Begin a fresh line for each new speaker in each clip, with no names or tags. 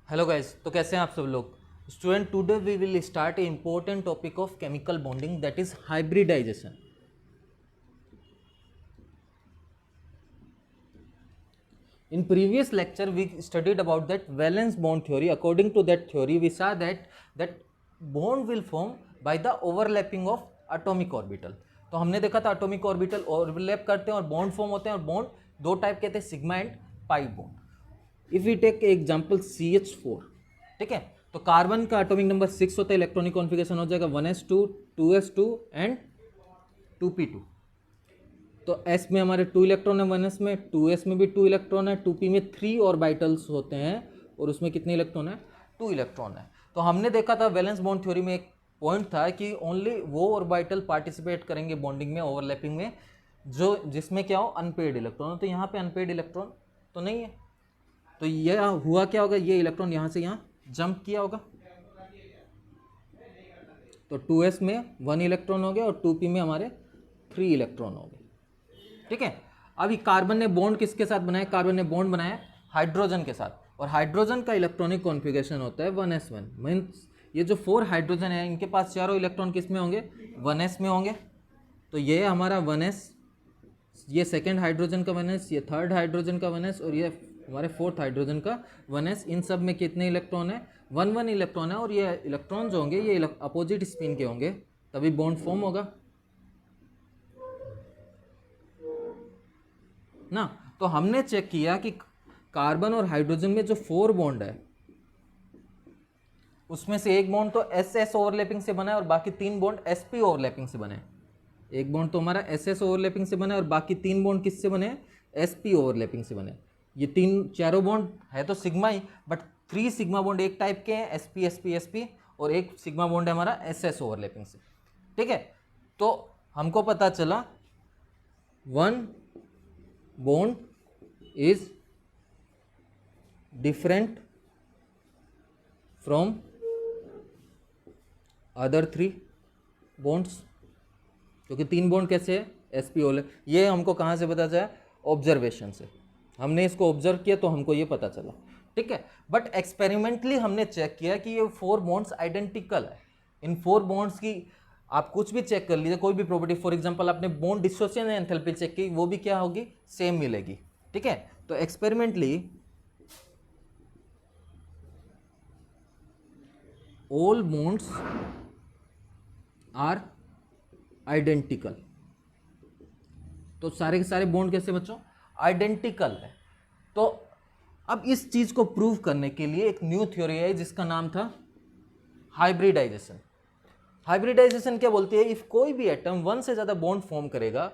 Hello guys, तो कैसे हैं आप सब लोग। Student, today we will start a important topic of chemical bonding, that is hybridization. In previous lecture we studied about that valence bond theory. According to that theory we saw that bond will form by the overlapping of atomic orbital. तो हमने देखा था atomic orbital overlap करते हैं और bond form होते हैं, और bond दो टाइप के थे, sigma and pi bond. If we take example CH4, ठीक है, तो कार्बन का एटॉमिक नंबर 6 होता है, इलेक्ट्रॉनिक कॉन्फ़िगरेशन हो जाएगा 1s2 2s2 एंड 2p2। तो S में हमारे 2 इलेक्ट्रॉन है, 1s में, 2s में भी 2 इलेक्ट्रॉन है, 2p में 3 ऑर्बिटल्स होते हैं और उसमें कितने इलेक्ट्रॉन है, 2 इलेक्ट्रॉन है। तो हमने देखा था वैलेंस बॉन्ड थ्योरी में एक पॉइंट था कि ओनली वो ऑर्बिटल पार्टिसिपेट करेंगे बॉन्डिंग में, ओवरलैपिंग में, जो जिसमें क्या हो, अनपेड इलेक्ट्रॉन। तो यहाँ पे अनपेड इलेक्ट्रॉन तो नहीं है, तो यह हुआ क्या होगा, ये इलेक्ट्रॉन यहाँ से यहाँ जंप किया होगा, तो 2s में 1 इलेक्ट्रॉन हो गया और 2p में हमारे 3 इलेक्ट्रॉन हो गए, ठीक है। अभी कार्बन ने बॉन्ड किसके साथ बनाया, कार्बन ने बॉन्ड बनाया हाइड्रोजन के साथ, और हाइड्रोजन का इलेक्ट्रॉनिक कॉन्फ़िगरेशन होता है 1s1। मीन्स ये जो 4 हाइड्रोजन है, इनके पास चारों इलेक्ट्रॉन किस में होंगे, 1s में होंगे। तो ये हमारा 1s, ये सेकेंड हाइड्रोजन का 1s, ये थर्ड हाइड्रोजन का 1s, और ये हमारे फोर्थ हाइड्रोजन का 1s। इन सब में कितने इलेक्ट्रॉन है, 1 इलेक्ट्रॉन है, और ये इलेक्ट्रॉन जो होंगे ये अपोजिट स्पिन के होंगे, तभी बॉन्ड फॉर्म होगा ना। तो हमने चेक किया कि कार्बन और हाइड्रोजन में जो 4 बॉन्ड है, उसमें से एक बॉन्ड तो SS ओवरलैपिंग से बना है और बाकी 3 बॉन्ड SP ओवरलैपिंग से बने। एक बॉन्ड तो हमारा SS ओवरलैपिंग से बना है और बाकी 3 बॉन्ड किससे बने, SP ओवरलैपिंग से बने। ये चारों बॉन्ड है तो sigma he, but 3 sigma bond एक टाइप के हैं, SP SP SP, और एक सिग्मा बॉन्ड है हमारा SS ओवरलैपिंग से, ठीक है। तो हमको पता चला 1 bond is different from other 3 bonds, क्योंकि 3 बॉन्ड कैसे है, SP ओवरलैप। ये हमको कहाँ से पता चला, ऑब्जर्वेशन से। हमने इसको ऑब्जर्व किया तो हमको ये पता चला, ठीक है। बट एक्सपेरिमेंटली हमने चेक किया कि ये 4 बॉन्ड्स आइडेंटिकल है। इन 4 बॉन्ड्स की आप कुछ भी चेक कर लीजिए, कोई भी प्रॉपर्टी, फॉर एग्जांपल आपने बॉन्ड डिसोसिएशन एंथैल्पी चेक की, वो भी क्या होगी, सेम मिलेगी, ठीक है। तो experimentally all bonds are identical. तो सारे के सारे बॉन्ड कैसे बच्चों, आइडेंटिकल है। तो अब इस चीज को प्रूव करने के लिए एक न्यू थ्योरी है जिसका नाम था हाइब्रिडाइजेशन। हाइब्रिडाइजेशन क्या बोलती है, इफ कोई भी एटम 1 से ज्यादा बॉन्ड फॉर्म करेगा,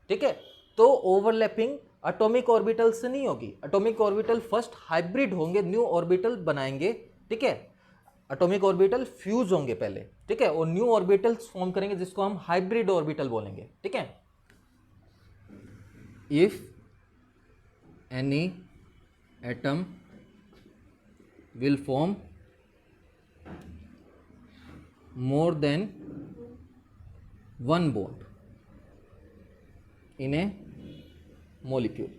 ठीक है, तो ओवरलैपिंग एटॉमिक ऑर्बिटल से नहीं होगी। एटॉमिक ऑर्बिटल फर्स्ट हाइब्रिड होंगे, न्यू ऑर्बिटल बनाएंगे, ठीक है। एटॉमिक ऑर्बिटल फ्यूज होंगे पहले, ठीक है, और न्यू ऑर्बिटल्स फॉर्म करेंगे जिसको हम हाइब्रिड ऑर्बिटल बोलेंगे, ठीक है। If any atom will form more than 1 bond in a molecule।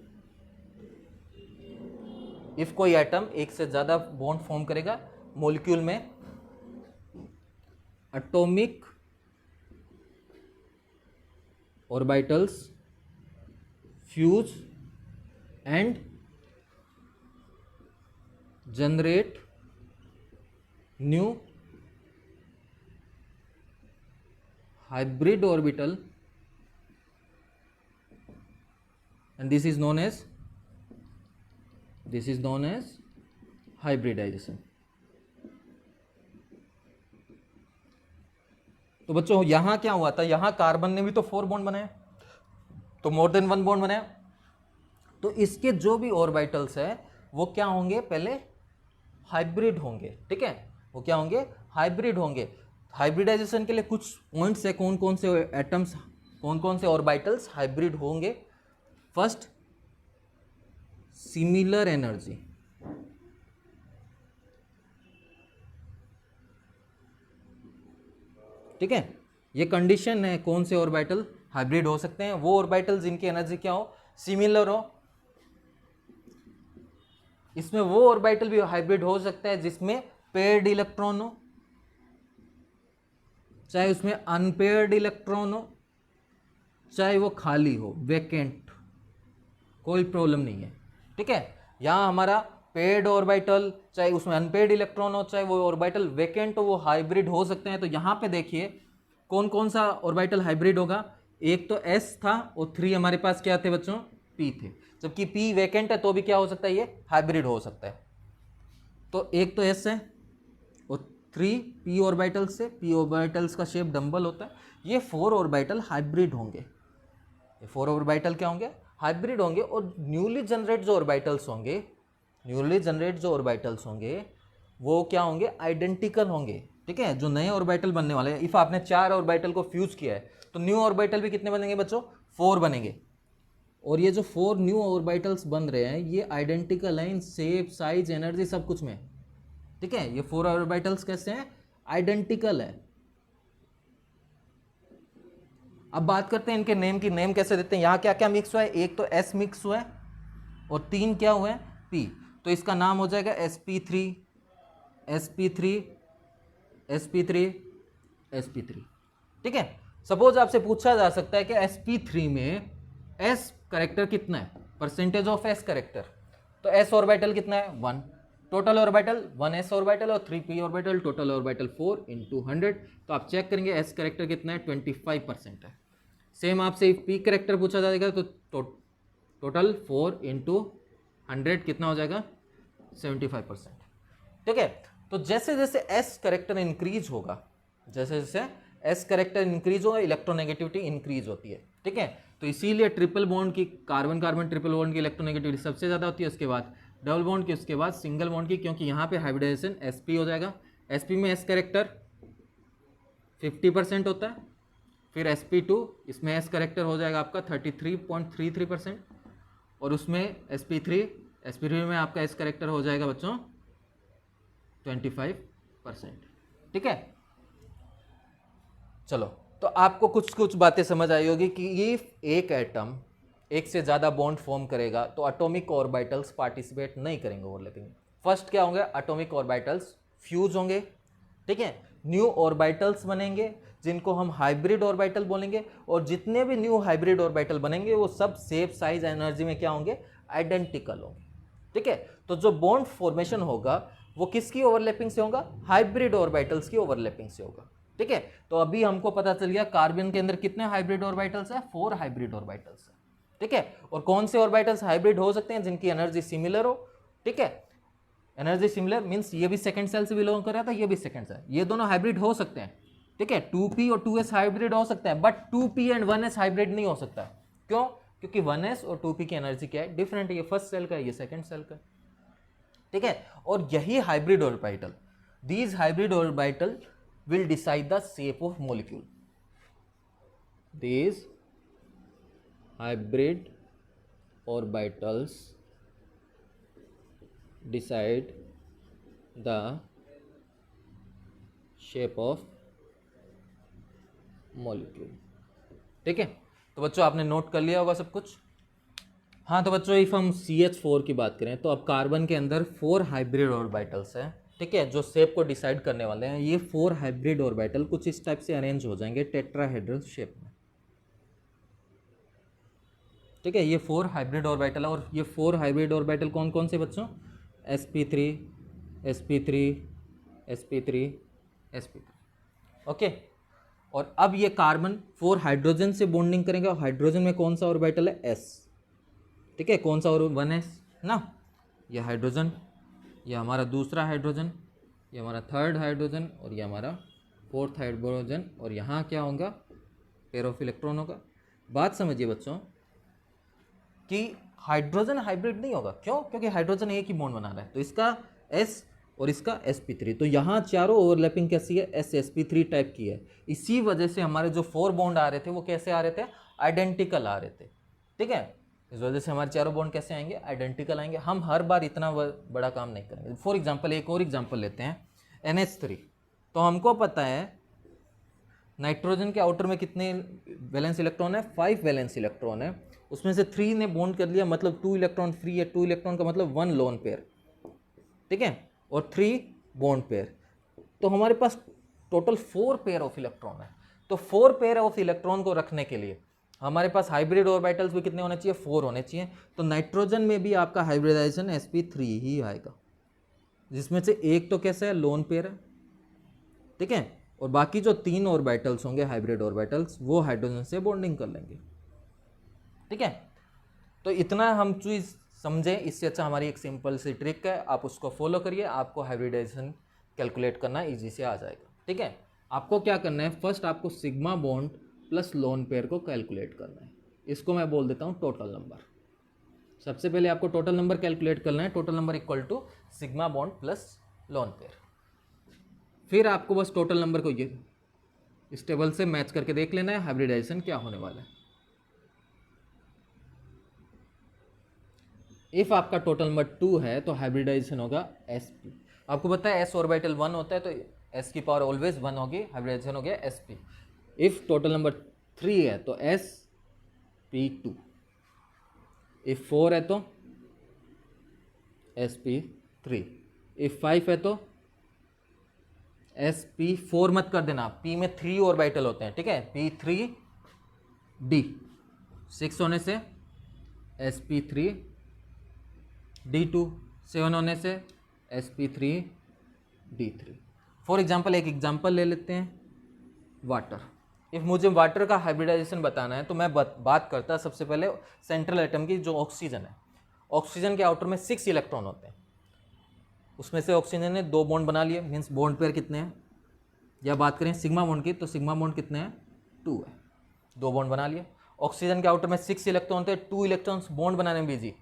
If कोई एटम एक से ज्यादा बॉन्ड फॉर्म करेगा मॉलिक्यूल में, atomic orbitals fuse and generate new hybrid orbital, and this is known as hybridization। तो बच्चों यहां क्या हुआ था, यहां कार्बन ने भी तो 4 बॉन्ड बनाए, तो मोर देन 1 बॉन्ड बनाया, तो इसके जो भी ऑर्बिटल्स है वो क्या होंगे, पहले हाइब्रिड होंगे, ठीक है, वो क्या होंगे, हाइब्रिड होंगे। हाइब्रिडाइजेशन के लिए कुछ पॉइंट्स है, कौन कौन से एटम्स, कौन कौन से ऑर्बिटल्स हाइब्रिड होंगे। फर्स्ट, सिमिलर एनर्जी, ठीक है, ये कंडीशन है कौन से ऑर्बिटल हाइब्रिड हो सकते हैं, वो ऑर्बिटल जिनकी एनर्जी क्या हो, सिमिलर हो। इसमें वो ऑर्बिटल भी हाइब्रिड हो सकता है जिसमें पेयर्ड इलेक्ट्रॉन हो, चाहे उसमें अनपेयर्ड इलेक्ट्रॉन हो, चाहे वो खाली हो, वैकेंट, कोई प्रॉब्लम नहीं है। ठीक है, यहाँ हमारा पेयर्ड ऑर्बिटल, चाहे उसमें अनपेयर्ड इलेक्ट्रॉन हो, चाहे वो ऑर्बिटल वैकेंट हो, वो हाइब्रिड हो सकते हैं। तो यहाँ पे देखिए कौन कौन सा ऑर्बिटल हाइब्रिड होगा। एक तो S था और 3 हमारे पास क्या थे बच्चों, P थे। जबकि P वैकेंट है तो भी क्या हो सकता है, ये हाइब्रिड हो सकता है। तो एक तो S है और 3 P ऑर्बिटल्स से, P ऑर्बिटल्स का शेप डंबल होता है। ये 4 ऑर्बिटल हाइब्रिड होंगे, ये 4 ऑर्बिटल क्या होंगे, हाइब्रिड होंगे। और न्यूली जनरेट जो ऑर्बिटल्स होंगे, न्यूली जनरेट जो ऑर्बिटल्स होंगे वो क्या होंगे, आइडेंटिकल होंगे। ठीक है, जो नए ऑर्बिटल बनने वाले हैं, इफ आपने 4 ऑर्बिटल को फ्यूज किया है तो न्यू ऑर्बिटल भी कितने बनेंगे बच्चों, 4 बनेंगे। और ये जो 4 न्यू ऑर्बिटल्स बन रहे हैं ये आइडेंटिकल हैं इन शेप, साइज, एनर्जी, सब कुछ में। ठीक है, ये 4 ऑर्बिटल्स कैसे हैं, आइडेंटिकल है। अब बात करते हैं इनके नेम की, नेम कैसे देते हैं। यहाँ क्या क्या मिक्स हुआ है, एक तो S मिक्स हुआ है और 3 क्या हुए हैं, P। तो इसका नाम हो जाएगा sp3 sp3 sp3 sp3। ठीक है, सपोज आपसे पूछा जा सकता है कि sp3 में S करेक्टर कितना है, परसेंटेज ऑफ S करेक्टर। तो S ऑर्बिटल कितना है, 1, टोटल ऑर्बिटल 1 S ऑर्बिटल और 3 P ऑर्बिटल, टोटल ऑर्बिटल 4 × 100। तो आप चेक करेंगे S करेक्टर कितना है, 25% है। सेम आपसे P करेक्टर पूछा जाएगा तो टोटल 4 × 100 कितना हो जाएगा, 75%। ठीक है, तो जैसे जैसे S करेक्टर इंक्रीज होगा, जैसे जैसे S करेक्टर इंक्रीज होगा, इलेक्ट्रोनेगेटिविटी इंक्रीज होती है। ठीक है, तो इसीलिए ट्रिपल बॉन्ड की, कार्बन कार्बन ट्रिपल बॉन्ड की इलेक्ट्रोनेगेटिविटी सबसे ज़्यादा होती है, उसके बाद डबल बॉन्ड की, उसके बाद सिंगल बॉन्ड की, क्योंकि यहाँ पे हाइब्रिडाइजेशन sp हो जाएगा। sp में S करेक्टर 50% होता है, फिर sp2 इसमें S करेक्टर हो जाएगा आपका 33.33%, और उसमें sp3 में आपका S करेक्टर हो जाएगा बच्चों 25%। ठीक है, चलो, तो आपको कुछ कुछ बातें समझ आई होगी कि ये एक एटम एक से ज़्यादा बॉन्ड फॉर्म करेगा तो एटॉमिक ऑर्बिटल्स पार्टिसिपेट नहीं करेंगे ओवरलैपिंग। फर्स्ट क्या होंगे, एटॉमिक ऑर्बिटल्स फ्यूज होंगे। ठीक है, न्यू ऑर्बिटल्स बनेंगे जिनको हम हाइब्रिड ऑर्बिटल बोलेंगे, और जितने भी न्यू हाइब्रिड ऑर्बिटल बनेंगे वो सब शेप, साइज, एनर्जी में क्या होंगे, आइडेंटिकल होंगे। ठीक है, तो जो बॉन्ड फॉर्मेशन होगा वो किसकी ओवरलैपिंग से होगा, हाइब्रिड ऑर्बिटल्स की ओवरलैपिंग से होगा। ठीक है, तो अभी हमको पता चल गया कार्बन के अंदर कितने हाइब्रिड ऑर्बिटल्स है, 4 हाइब्रिड ऑर्बिटल्स है। ठीक है, और कौन से ऑर्बिटल्स हाइब्रिड हो सकते हैं, जिनकी एनर्जी सिमिलर हो। ठीक है, एनर्जी सिमिलर मींस ये भी सेकंड सेल से बिलोंग कर रहा था, ये भी सेकंड सेल, ये दोनों हाइब्रिड हो सकते हैं। ठीक है, 2p और 2s हाइब्रिड हो सकता है, but 2p and 1s hybrid नहीं हो सकता। क्यों, क्योंकि 1s और 2p की एनर्जी क्या है, डिफरेंट है, ये फर्स्ट सेल का है, ये सेकंड सेल का। ठीक है, और यही hybrid orbital, these hybrid orbital will decide the shape of molecule. These hybrid orbitals decide the shape of molecule. ठीक है, तो बच्चों आपने नोट कर लिया होगा सब कुछ। हाँ, तो बच्चों इफ हम CH4 की बात करें तो अब कार्बन के अंदर 4 हाइब्रिड ऑर्बिटल्स हैं। ठीक है, जो शेप को डिसाइड करने वाले हैं। ये 4 हाइब्रिड ऑर्बिटल कुछ इस टाइप से अरेंज हो जाएंगे टेट्राहेड्रल शेप में। ठीक है, ये 4 हाइब्रिड ऑर्बिटल है, और ये 4 हाइब्रिड ऑर्बिटल कौन कौन से बच्चों, sp3 sp3 sp3 sp3। Okay, और अब ये कार्बन 4 हाइड्रोजन से बॉन्डिंग करेंगे, और हाइड्रोजन में कौन सा ऑर्बिटल है, s। ठीक है, कौन सा, और 1s ना, ये हाइड्रोजन, ये हमारा दूसरा हाइड्रोजन, ये हमारा थर्ड हाइड्रोजन, और ये हमारा फोर्थ हाइड्रोजन, और यहाँ क्या होगा, पेयर ऑफ इलेक्ट्रॉन होगा। बात समझिए बच्चों कि हाइड्रोजन हाइब्रिड नहीं होगा। क्यों, क्योंकि हाइड्रोजन एक ही बॉन्ड बना रहा है, तो इसका S और इसका sp3, तो यहाँ चारों ओवरलैपिंग कैसी है, sp3 टाइप की है। इसी वजह से हमारे जो 4 बॉन्ड आ रहे थे वो कैसे आ रहे थे, आइडेंटिकल आ रहे थे। ठीक है, इस वजह से हमारे चारों बॉन्ड कैसे आएंगे, आइडेंटिकल आएंगे। हम हर बार इतना बड़ा काम नहीं करेंगे। फॉर एग्जांपल एक और एग्जांपल लेते हैं, NH3। तो हमको पता है नाइट्रोजन के आउटर में कितने वैलेंस इलेक्ट्रॉन है, 5 वैलेंस इलेक्ट्रॉन है। उसमें से 3 ने बॉन्ड कर लिया, मतलब 2 इलेक्ट्रॉन फ्री है। 2 इलेक्ट्रॉन का मतलब 1 लोन पेयर। ठीक है, और 3 बॉन्ड पेयर। तो हमारे पास टोटल 4 पेयर ऑफ इलेक्ट्रॉन है। तो 4 पेयर ऑफ इलेक्ट्रॉन को रखने के लिए हमारे पास हाइब्रिड ऑर्बिटल्स भी कितने होने चाहिए, 4 होने चाहिए। तो नाइट्रोजन में भी आपका हाइब्रिडाइजेशन sp3 ही आएगा, जिसमें से एक तो कैसा है, लोन पेयर है, ठीक है, और बाकी जो 3 ऑर्बिटल्स होंगे हाइब्रिड ऑर्बिटल्स वो हाइड्रोजन से बॉन्डिंग कर लेंगे, ठीक है। तो इतना हम चीज समझें, इससे अच्छा हमारी एक सिंपल सी ट्रिक है, आप उसको फॉलो करिए, आपको हाइब्रिडाइजेशन कैलकुलेट करना इजी से आ जाएगा, ठीक है। आपको क्या करना है, फर्स्ट आपको sigma bond plus lone pair को कैलकुलेट करना है। इसको मैं बोल देता हूँ टोटल नंबर। सबसे पहले आपको टोटल नंबर कैलकुलेट करना है, total number equal to sigma bond plus lone pair. फिर आपको बस टोटल नंबर को ये इस टेबल से मैच करके देख लेना है हाइब्रिडाइजेशन क्या होने वाला है। इफ आपका टोटल नंबर 2 है तो हाइब्रिडाइजेशन होगा sp। आपको पता है s ऑर्बिटल 1 होता है तो s की पावर ऑलवेज 1 होगी, हाइब्रिडाइजेशन हो गया sp। इफ टोटल नंबर 3 है तो sp2, इफ 4 है तो sp3, इफ 5 है तो sp4 मत कर देना, p में 3 ऑर्बिटल होते हैं, ठीक है, p3d। 6 होने से sp3d2, 7 होने से sp3d3। फॉर एग्जाम्पल एक एग्जाम्पल ले लेते हैं, वाटर। इफ मुझे वाटर का हाइब्रिडाइजेशन बताना है तो मैं बात करता सबसे पहले सेंट्रल एटम की, जो ऑक्सीजन है। ऑक्सीजन के आउटर में 6 इलेक्ट्रॉन होते हैं, उसमें से ऑक्सीजन ने 2 बॉन्ड बना लिए, मीन्स बॉन्ड पेयर कितने हैं, या बात करें सिग्मा बॉन्ड की तो सिग्मा बॉन्ड कितने हैं, 2 है, 2 बॉन्ड बना लिए। ऑक्सीजन के आउटर में 6 इलेक्ट्रॉन थे, 2 इलेक्ट्रॉन्स बॉन्ड बनाने में बिजी,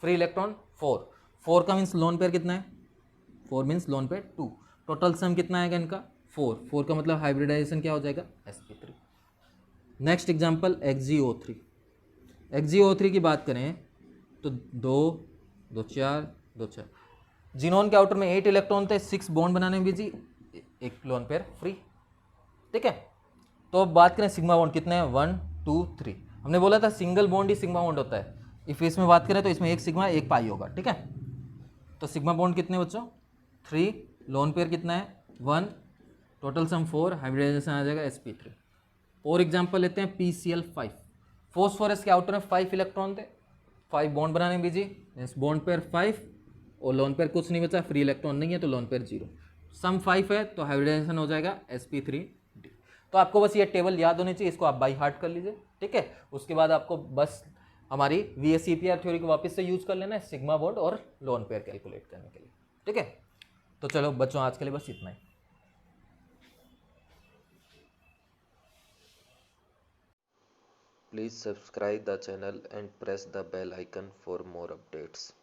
फ्री इलेक्ट्रॉन 4 का मीन्स लोन पेयर कितना है, 4 means lone pair 2। Total sum कितना आएगा इनका, 4 का मतलब हाइब्रिडाइजेशन क्या हो जाएगा, sp3। Next example XgO3। XgO3 की बात करें तो 2 2 4 2 4, जिनोन के आउटर में 8 इलेक्ट्रॉन थे, 6 बॉन्ड बनाने में बिजी, एक लोन पेयर फ्री, ठीक है। तो अब बात करें सिग्मा बॉन्ड कितने हैं, 1 2 3। हमने बोला था सिंगल बॉन्ड ही सिग्मा बॉन्ड होता है। इफ इसमें बात करें तो इसमें एक सिग्मा एक पाई होगा, ठीक है। तो सिग्मा बॉन्ड कितने बच्चों, 3, लोन पेयर कितना है 1, टोटल सम 4, हाइब्रिडाइजेशन आ जाएगा sp3। और एग्जांपल लेते हैं PCl5। फॉस्फोरस के आउटर में 5 इलेक्ट्रॉन थे, 5 बॉन्ड बनाने में बिजी, मीन्स बॉन्ड पेयर 5 और लोन पेयर कुछ नहीं बचा, फ्री इलेक्ट्रॉन नहीं है तो लोन पेयर 0, सम 5 है तो हाइब्रिडाइजेशन हो जाएगा sp3d। तो आपको बस ये टेबल याद होनी चाहिए, इसको आप बाई हार्ट कर लीजिए, ठीक है। उसके बाद आपको बस हमारी VSEPR थ्योरी को वापस से यूज कर लेना है सिग्मा बॉन्ड और लोन पेयर कैलकुलेट करने के लिए, ठीक है। तो चलो बच्चों आज के लिए बस इतना ही।
Please subscribe the channel and press the bell icon for more updates.